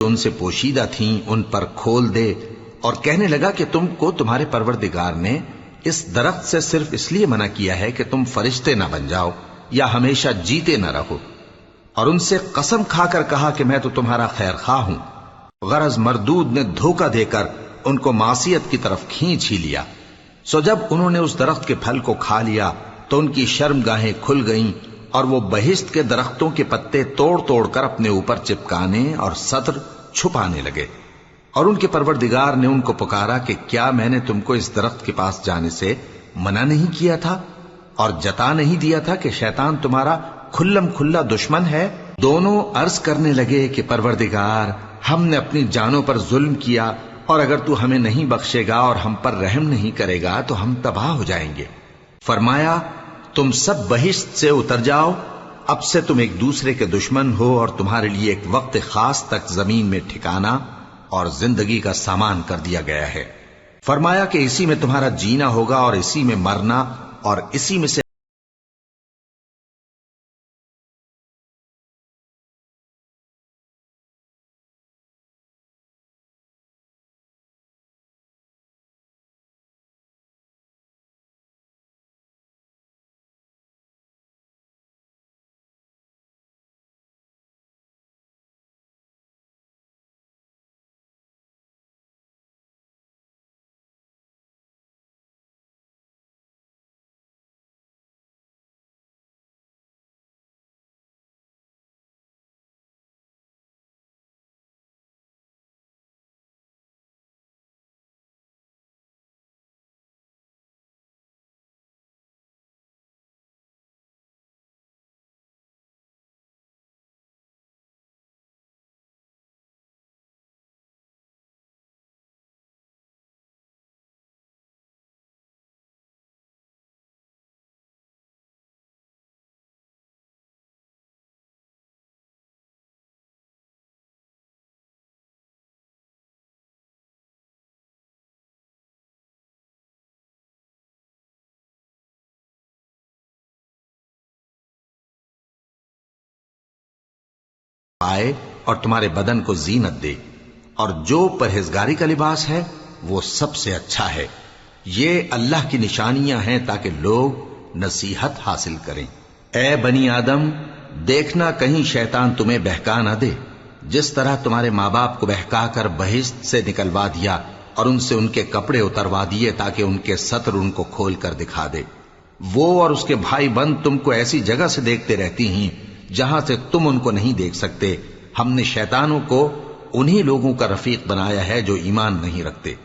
उनसे पोशीदा थीं उन पर खोल दे, और कहने लगा कि तुमको तुम्हारे परवरदिगार ने इस दरख्त से सिर्फ इसलिए मना किया है कि तुम फरिश्ते ना बन जाओ या हमेशा जीते न रहो। और उनसे कसम खाकर कहा कि मैं तो तुम्हारा खैर खा हूं। गरज मरदूद ने धोखा देकर उनको मासियत की तरफ खींच ही लिया। सो जब उन्होंने उस दरख्त के फल को खा लिया तो उनकी शर्मगाहें खुल गईं और वो बहिश्त के दरख्तों के पत्ते तोड़ तोड़ कर अपने ऊपर चिपकाने और सत्र छुपाने लगे। और उनके परवरदिगार ने उनको पुकारा कि क्या मैंने तुमको इस दरख्त के पास जाने से मना नहीं किया था और जता नहीं दिया था कि शैतान तुम्हारा खुल्लम खुल्ला दुश्मन है? दोनों अर्ज करने लगे कि परवरदिगार, हमने अपनी जानों पर जुल्म किया, और अगर तू हमें नहीं बख्शेगा और हम पर रहम नहीं करेगा तो हम तबाह हो जाएंगे। फरमाया, तुम सब बहिश्त से उतर जाओ, अब से तुम एक दूसरे के दुश्मन हो और तुम्हारे लिए एक वक्त खास तक जमीन में ठिकाना और जिंदगी का सामान कर दिया गया है। फरमाया कि इसी में तुम्हारा जीना होगा और इसी में मरना, और इसी में से आए और तुम्हारे बदन को जीनत दे, और जो परहेजगारी का लिबास है वो सबसे अच्छा है। ये अल्लाह की निशानियां हैं ताकि लोग नसीहत हासिल करें। ए बनी आदम, देखना कहीं शैतान तुम्हें बहका न दे, जिस तरह तुम्हारे माँ बाप को बहकाकर बहिश्त से निकलवा दिया और उनसे उनके कपड़े उतरवा दिए ताकि उनके सत्र उनको खोल कर दिखा दे। वो और उसके भाई बंद तुमको ऐसी जगह से देखते रहती हैं जहां से तुम उनको नहीं देख सकते। हमने शैतानों को उन्हीं लोगों का रफीक बनाया है जो ईमान नहीं रखते।